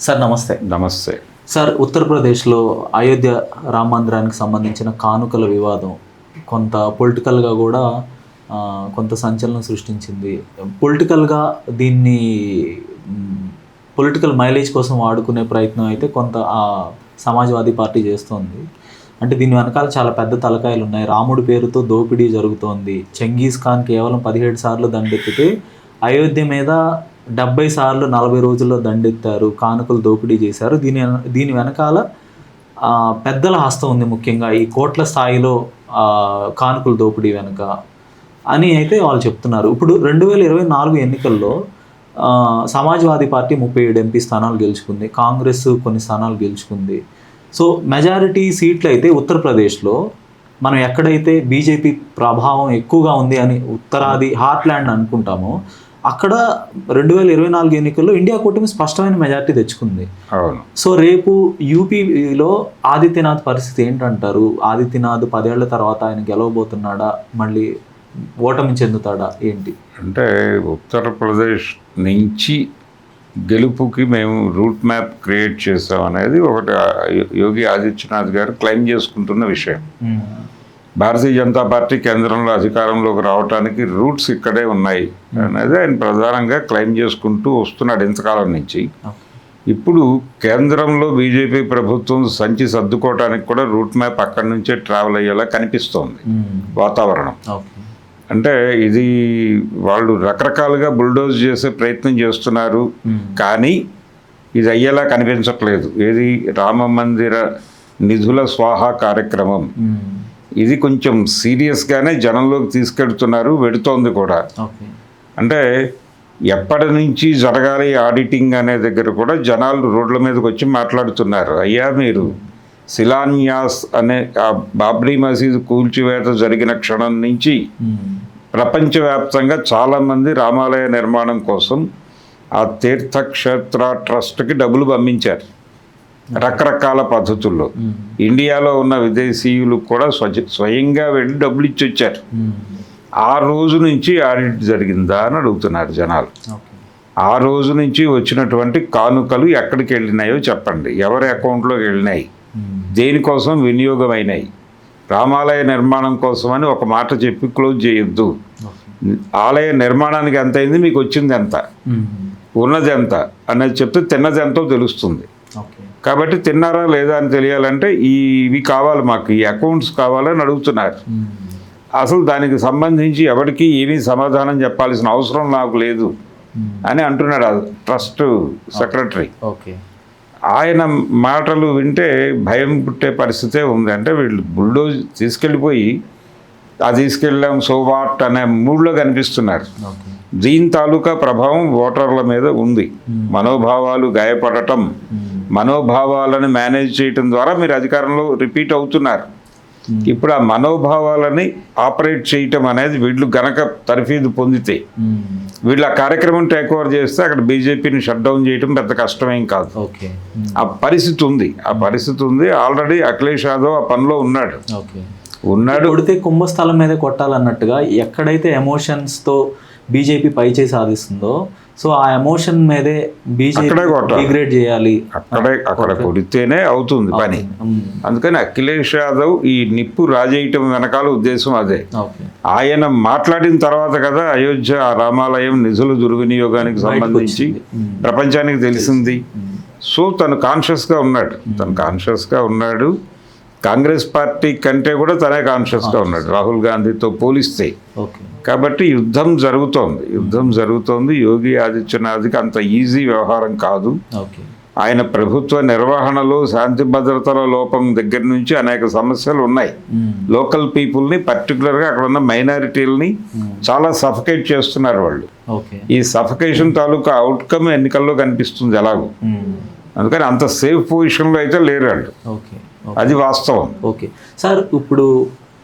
Sir నమస్తే. నమస్తే sir, ఉత్తరప్రదేశ్లో అయోధ్య రామ మందిరానికి సంబంధించిన కానుకల వివాదం కొంత పొలిటికల్గా కూడా కొంత సంచలనం సృష్టించింది. పొలిటికల్గా దీన్ని పొలిటికల్ మైలేజ్ కోసం వాడుకునే ప్రయత్నం అయితే కొంత సమాజ్వాదీ పార్టీ చేస్తోంది. అంటే దీని వెనకాల చాలా పెద్ద తలకాయలు ఉన్నాయి. రాముడి పేరుతో దోపిడీ జరుగుతోంది. చెంగీజ్ ఖాన్ కేవలం 17 సార్లు దండెత్తితే అయోధ్య మీద 70 సార్లు 40 రోజుల్లో దండెత్తారు, కానుకలు దోపిడీ చేశారు. దీని వెనకాల పెద్దల హస్తం ఉంది, ముఖ్యంగా ఈ కోట్ల స్థాయిలో కానుకల దోపిడీ వెనుక అని అయితే వాళ్ళు చెప్తున్నారు. ఇప్పుడు 2024 ఎన్నికల్లో సమాజ్వాదీ పార్టీ 37 ఎంపీ స్థానాలు గెలుచుకుంది, కాంగ్రెస్ కొన్ని స్థానాలు గెలుచుకుంది. సో మెజారిటీ సీట్లు అయితే ఉత్తరప్రదేశ్లో మనం ఎక్కడైతే బీజేపీ ప్రభావం ఎక్కువగా ఉంది అని ఉత్తరాది హార్ట్లాండ్ అనుకుంటామో అక్కడ 2024 ఎన్నికల్లో ఇండియా కూటమి స్పష్టమైన మెజారిటీ తెచ్చుకుంది. సో రేపు యూపీలో ఆదిత్యనాథ్ పరిస్థితి ఏంటంటారు? ఆదిత్యనాథ్ 10 ఏళ్ల తర్వాత ఆయన గెలవబోతున్నాడా, మళ్ళీ ఓటమి చెందుతాడా ఏంటి? అంటే ఉత్తరప్రదేశ్ నుంచి గెలుపుకి మేము రూట్ మ్యాప్ క్రియేట్ చేసాం అనేది ఒకటి యోగి ఆదిత్యనాథ్ గారు క్లెయిమ్ చేసుకుంటున్న విషయం. భారతీయ జనతా పార్టీ కేంద్రంలో అధికారంలోకి రావడానికి రూట్స్ ఇక్కడే ఉన్నాయి అనేది ఆయన ప్రధానంగా క్లెయిమ్ చేసుకుంటూ వస్తున్నాడు ఇంతకాలం నుంచి. ఇప్పుడు కేంద్రంలో బీజేపీ ప్రభుత్వం సంచి సర్దుకోవడానికి కూడా రూట్ మ్యాప్ అక్కడి నుంచే ట్రావెల్ అయ్యేలా కనిపిస్తోంది వాతావరణం. అంటే ఇది వాళ్ళు రకరకాలుగా బుల్డోజ్ చేసే ప్రయత్నం చేస్తున్నారు, కానీ ఇది అయ్యేలా కనిపించట్లేదు. ఏది రామ మందిర నిధుల స్వాహా కార్యక్రమం, ఇది కొంచెం సీరియస్గానే జనంలోకి తీసుకెళ్తున్నారు, వెడుతోంది కూడా. అంటే ఎప్పటి నుంచి జరగాలి ఆడిటింగ్ అనే దగ్గర కూడా జనాలు రోడ్ల మీదకి వచ్చి మాట్లాడుతున్నారు. అయ్యా, మీరు శిలాన్యాస్ అనే ఆ బాబ్రీ మసీదు కూల్చివేత జరిగిన క్షణం నుంచి ప్రపంచవ్యాప్తంగా చాలామంది రామాలయ నిర్మాణం కోసం ఆ తీర్థక్షేత్ర ట్రస్ట్కి డబ్బులు పంపించారు రకరకాల పద్ధతుల్లో. ఇండియాలో ఉన్న విదేశీయులు కూడా స్వయంగా వెళ్ళి డబ్బులు ఇచ్చి వచ్చారు. ఆ రోజు నుంచి ఆడిట్ జరిగిందా అని అడుగుతున్నారు జనాలు. ఆ రోజు నుంచి వచ్చినటువంటి కానుకలు ఎక్కడికి వెళ్ళినాయో చెప్పండి, ఎవరి అకౌంట్లోకి వెళ్ళినాయి, దేనికోసం వినియోగమైనాయి. రామాలయ నిర్మాణం కోసం అని ఒక మాట చెప్పి క్లోజ్ చేయొద్దు. ఆలయ నిర్మాణానికి ఎంత అయింది, మీకు వచ్చింది ఎంత, ఉన్నది ఎంత అనేది చెప్తే తిన్నది ఎంతో తెలుస్తుంది. కాబట్టి తిన్నారా లేదా అని తెలియాలంటే ఇవి కావాలి, మాకు ఈ అకౌంట్స్ కావాలని అడుగుతున్నారు. అసలు దానికి సంబంధించి ఎవరికి ఏమీ సమాధానం చెప్పాల్సిన అవసరం నాకు లేదు అని అంటున్నాడు ఆ ట్రస్ట్ సెక్రటరీ. ఆయన మాటలు వింటే భయం పుట్టే పరిస్థితే ఉంది. అంటే వీళ్ళు బుల్డోజ్ తీసుకెళ్ళిపోయి తీసుకెళ్ళాం సోవాట్ అనే మూడ్లో కనిపిస్తున్నారు. దీని తాలూకా ప్రభావం ఓటర్ల మీద ఉంది. మనోభావాలు గాయపడటం, మనోభావాలను మేనేజ్ చేయటం ద్వారా మీరు అధికారంలో రిపీట్ అవుతున్నారు. ఇప్పుడు ఆ మనోభావాలని ఆపరేట్ చేయటం అనేది వీళ్ళు గనక తర్ఫీదు పొందితే, వీళ్ళు ఆ కార్యక్రమం టేక్ ఓవర్ చేస్తే అక్కడ బీజేపీని షట్ డౌన్ చేయటం పెద్ద కష్టమేం కాదు. ఆ పరిస్థితి ఉంది. ఆల్రెడీ అఖిలేష్ యాదవ్ ఆ పనిలో ఉన్నాడు. కొడితే కుంభస్థలం మీద కొట్టాలన్నట్టుగా ఎక్కడైతే ఎమోషన్స్తో బీజేపీ పైచేయి సాధిస్తుందో, సో ఆ ఎమోషన్ మీదే బీజేపీ డిగ్రేడ్ చేయాలి, అక్కడ కొడితేనే అవుతుంది పని. అందుకని అఖిలేష్ యాదవ్ ఈ నిప్పు రాజేయటం వెనకాల ఉద్దేశం అదే. ఆయన మాట్లాడిన తర్వాత కదా అయోధ్య రామాలయం నిధుల దుర్వినియోగానికి సంబంధించి ప్రపంచానికి తెలిసింది. సో తను కాన్షియస్గా ఉన్నాడు. కాంగ్రెస్ పార్టీ కంటే కూడా తనే కాన్షియస్గా ఉన్నాడు రాహుల్ గాంధీతో పోలిస్తే. కాబట్టి యుద్ధం జరుగుతోంది. యోగి ఆదిత్యనాథ్కి అంత ఈజీ వ్యవహారం కాదు. ఆయన ప్రభుత్వ నిర్వహణలో శాంతి భద్రతల లోపం దగ్గర నుంచి అనేక సమస్యలు ఉన్నాయి. లోకల్ పీపుల్ని, పర్టికులర్గా అక్కడ ఉన్న మైనారిటీలని చాలా సఫకేట్ చేస్తున్నారు వాళ్ళు. ఈ సఫకేషన్ తాలూకా అవుట్కమ్ ఎన్నికల్లో కనిపిస్తుంది ఎలాగో. అందుకని అంత సేఫ్ పొజిషన్లో అయితే లేరు వాళ్ళు. అది వాస్తవం. సార్, ఇప్పుడు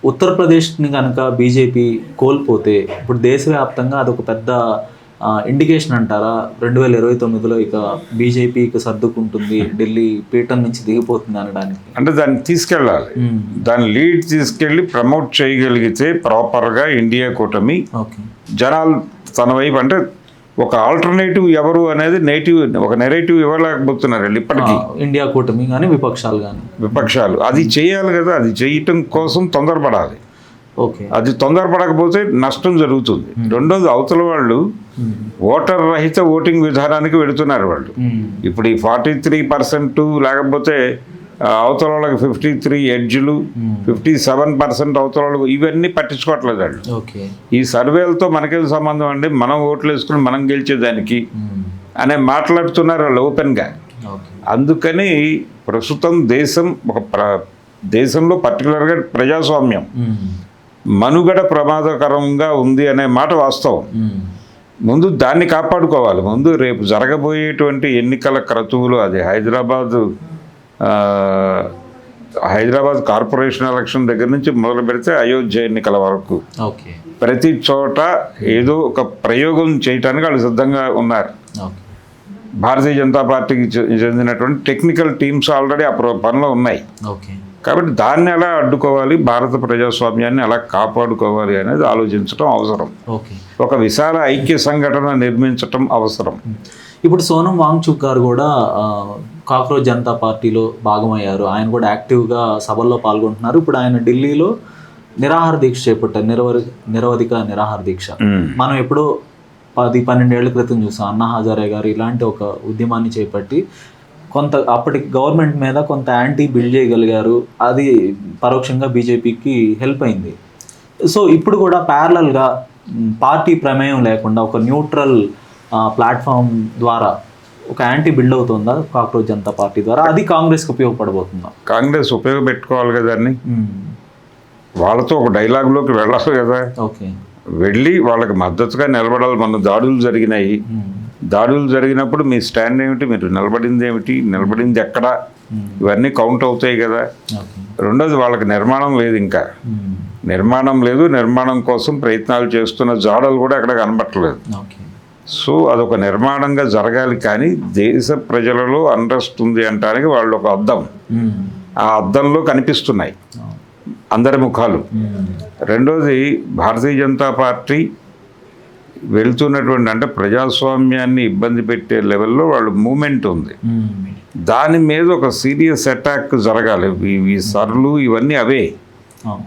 ఉత్తరప్రదేశ్ని కనుక బీజేపీ కోల్పోతే ఇప్పుడు దేశవ్యాప్తంగా అదొక పెద్ద ఇండికేషన్ అంటారా? 2029లో ఇక బీజేపీకి సర్దుకుంటుంది, ఢిల్లీ పీఠం నుంచి దిగిపోతుంది అనడానికి. అంటే దాన్ని తీసుకెళ్ళాలి, దాన్ని లీడ్ తీసుకెళ్ళి ప్రమోట్ చేయగలిగితే ప్రాపర్గా ఇండియా కూటమి జనాలు తన వైపు, అంటే ఒక ఆల్టర్నేటివ్ ఎవరు అనేది ఒక నెరేటివ్ ఇవ్వలేకపోతున్నారు వీళ్ళు ఇప్పటికీ. ఇండియా కూటమి కానీ విపక్షాలు అది చేయాలి కదా, అది చేయటం కోసం తొందరపడాలి. ఓకే, అది తొందరపడకపోతే నష్టం జరుగుతుంది. రెండోది, అవతల వాళ్ళు ఓటర్ రహిత ఓటింగ్ విధానానికి వెళుతున్నారు వాళ్ళు. ఇప్పుడు ఈ 43% లేకపోతే అవతల వాళ్ళకి 53 ఎడ్జ్లు, 57% అవతల వాళ్ళకు, ఇవన్నీ పట్టించుకోవట్లేదు వాళ్ళు. ఈ సర్వేలతో మనకేం సంబంధం అండి, మనం ఓట్లు వేసుకుని మనం గెలిచేదానికి అనే మాట్లాడుతున్నారు వాళ్ళు ఓపెన్గా. అందుకని ప్రస్తుతం దేశంలో పర్టికులర్గా ప్రజాస్వామ్యం మనుగడ ప్రమాదకరంగా ఉంది అనే మాట వాస్తవం. ముందు దాన్ని కాపాడుకోవాలి. ముందు రేపు జరగబోయేటువంటి ఎన్నికల క్రతువులు, అది హైదరాబాద్ కార్పొరేషన్ ఎలక్షన్ దగ్గర నుంచి మొదలు పెడితే అయోధ్య ఎన్నికల వరకు ప్రతి చోట ఏదో ఒక ప్రయోగం చేయటానికి వాళ్ళు సిద్ధంగా ఉన్నారు. భారతీయ జనతా పార్టీకి చెందినటువంటి టెక్నికల్ టీమ్స్ ఆల్రెడీ ఆ పనిలో ఉన్నాయి. కాబట్టి దాన్ని ఎలా అడ్డుకోవాలి, భారత ప్రజాస్వామ్యాన్ని ఎలా కాపాడుకోవాలి అనేది ఆలోచించడం అవసరం. ఒక విశాల ఐక్య సంఘటన నిర్మించటం అవసరం. ఇప్పుడు సోనం వాంగ్చుక్ గారు కూడా కాక్రోచ్ జనతా పార్టీలో భాగమయ్యారు. ఆయన కూడా యాక్టివ్గా సభల్లో పాల్గొంటున్నారు. ఇప్పుడు ఆయన ఢిల్లీలో నిరాహార దీక్ష చేపట్టారు, నిరవధిక నిరాహార దీక్ష. మనం ఎప్పుడో 10-12 ఏళ్ల క్రితం చూసాం అన్నా హజారే గారు ఇలాంటి ఒక ఉద్యమాన్ని చేపట్టి అప్పటి గవర్నమెంట్ మీద కొంత యాంటీ బిల్డ్ చేయగలిగారు. అది పరోక్షంగా బీజేపీకి హెల్ప్ అయింది. సో ఇప్పుడు కూడా ప్యారలల్గా పార్టీ ప్రమేయం లేకుండా ఒక న్యూట్రల్ ప్లాట్ఫామ్ ద్వారా ఒక యాంటీ బిల్డ్ అవుతుందా కాక్రోచ్ జనతా పార్టీ ద్వారా? అది కాంగ్రెస్కి ఉపయోగపడబోతుందా? కాంగ్రెస్ ఉపయోగపెట్టుకోవాలి కదా దాన్ని. వాళ్ళతో ఒక డైలాగ్లోకి వెళ్ళాలి కదా. వెళ్ళి వాళ్ళకి మద్దతుగా నిలబడాలి. మన దాడులు జరిగినప్పుడు మీ స్టాండ్ ఏమిటి, మీరు నిలబడింది ఎక్కడ, ఇవన్నీ కౌంట్ అవుతాయి కదా. రెండోది, వాళ్ళకి నిర్మాణం లేదు, ఇంకా నిర్మాణం కోసం ప్రయత్నాలు చేస్తున్న జాడలు కూడా ఎక్కడ కనబట్టలేదు. సో అదొక నిర్మాణంగా జరగాలి. కానీ దేశ ప్రజలలో అన్రెస్ట్ ఉంది అంటానికి వాళ్ళు ఒక అద్దం, ఆ అద్దంలో కనిపిస్తున్నాయి అందరి ముఖాలు. రెండోది, భారతీయ జనతా పార్టీ వెళ్తున్నటువంటి, అంటే ప్రజాస్వామ్యాన్ని ఇబ్బంది పెట్టే లెవెల్లో వాళ్ళు మూమెంట్ ఉంది. దాని మీద ఒక సీరియస్ అటాక్ జరగాలి. ఈ సర్లు ఇవన్నీ అవే.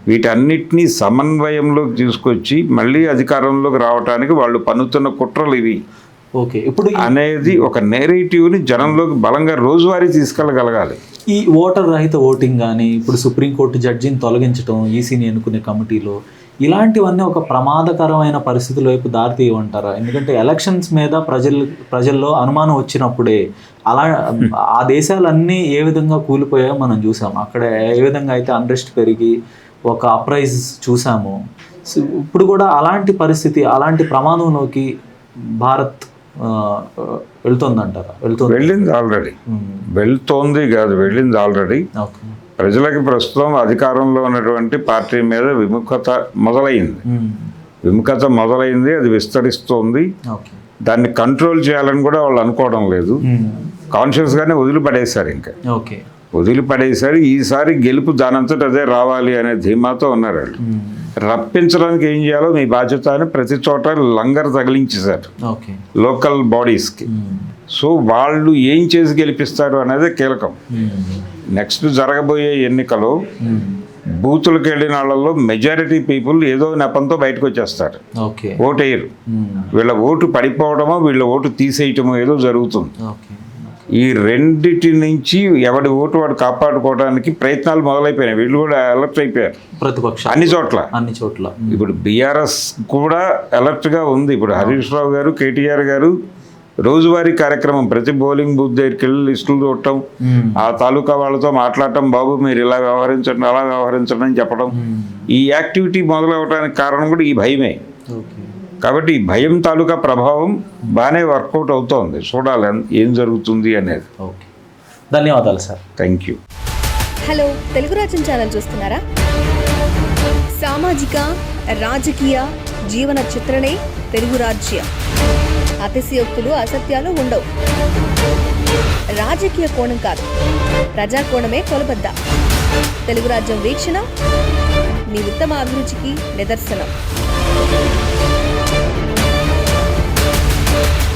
వీటన్నిటినీ సమన్వయంలోకి తీసుకొచ్చి మళ్ళీ అధికారంలోకి రావడానికి వాళ్ళు పన్నుతున్న కుట్రలు ఇవి. ఇప్పుడు అనేది ఒక నేరేటివ్ని జనంలోకి బలంగా రోజువారీ తీసుకెళ్ళగలగాలి. ఈ ఓటర్ రహిత ఓటింగ్ కానీ, ఇప్పుడు సుప్రీంకోర్టు జడ్జిని తొలగించడం ఈసీని ఎన్నుకునే కమిటీలో, ఇలాంటివన్నీ ఒక ప్రమాదకరమైన పరిస్థితుల వైపు దారితీయమంటారా? ఎందుకంటే ఎలక్షన్స్ మీద ప్రజల్లో అనుమానం వచ్చినప్పుడే ఆ దేశాలన్నీ ఏ విధంగా కూలిపోయాయో మనం చూసాం. అక్కడ ఏ విధంగా అయితే అన్రెస్ట్ పెరిగి ఒక అప్రైజ్ చూసాము. ఇప్పుడు కూడా అలాంటి పరిస్థితి, అలాంటి ప్రమాదంలోకి భారత్ వెళ్తుందంటారా? వెళ్ళింది ఆల్రెడీ. వెళ్ళింది ఆల్రెడీ. ప్రజలకి ప్రస్తుతం అధికారంలో ఉన్నటువంటి పార్టీ మీద విముఖత మొదలైంది. అది విస్తరిస్తోంది. దాన్ని కంట్రోల్ చేయాలని కూడా వాళ్ళు అనుకోవడం లేదు. కాన్షియస్గానే వదిలిపడేశారు. వదిలిపడేశారు. ఈసారి గెలుపు దానంతట అదే రావాలి అనే ధీమాతో ఉన్నారు వాళ్ళు. రప్పించడానికి ఏం చేయాలో మీ బాధ్యత అని ప్రతి చోట లంగర్ తగిలించేశారు లోకల్ బాడీస్కి. సో వాళ్ళు ఏం చేసి గెలిపిస్తారు అనేది కీలకం. నెక్స్ట్ జరగబోయే ఎన్నికలో బూతులకు వెళ్ళిన వాళ్ళలో మెజారిటీ పీపుల్ ఏదో నెపంతో బయటకు వచ్చేస్తారు, ఓటేయరు. వీళ్ళ ఓటు పడిపోవడమో వీళ్ళ ఓటు తీసేయటమో ఏదో జరుగుతుంది. ఈ రెండిటి నుంచి ఎవడి ఓటు వాడు కాపాడుకోవడానికి ప్రయత్నాలు మొదలైపోయినాయి. వీళ్ళు కూడా అలర్ట్ అయిపోయారు ప్రతిపక్షం అన్ని చోట్ల. ఇప్పుడు బీఆర్ఎస్ కూడా అలర్ట్గా ఉంది. ఇప్పుడు హరీష్ రావు గారు, కేటీఆర్ గారు రోజువారీ కార్యక్రమం, ప్రతి బౌలింగ్ బూత్ దగ్గరికి వెళ్ళి లిస్టులు చూడటం, ఆ తాలూకా వాళ్ళతో మాట్లాడటం, బాబు మీరు ఇలా వ్యవహరించండి అలా వ్యవహరించండి అని చెప్పడం. ఈ యాక్టివిటీ మొదలవడానికి కారణం కూడా ఈ భయమే. కాబట్టి ఈ భయం తాలూకా ప్రభావం బాగానే వర్కౌట్ అవుతోంది. చూడాలి ఏం జరుగుతుంది అనేది. ధన్యవాదాలు sir. Thank you. Hello, Telugu రాజ్యం ఛానల్ చూస్తున్నారా? సామాజిక రాజకీయ జీవన చిత్రణే తెలుగు రాజ్యం. అతిశయోక్తులు అసత్యాలు ఉండవు. రాజకీయ కోణం కాదు, ప్రజా కోణమే కొలబద్ద. తెలుగు రాజ్యం వీక్షణ మీ ఉత్తమ అభిరుచికి నిదర్శనం. న్యూస్.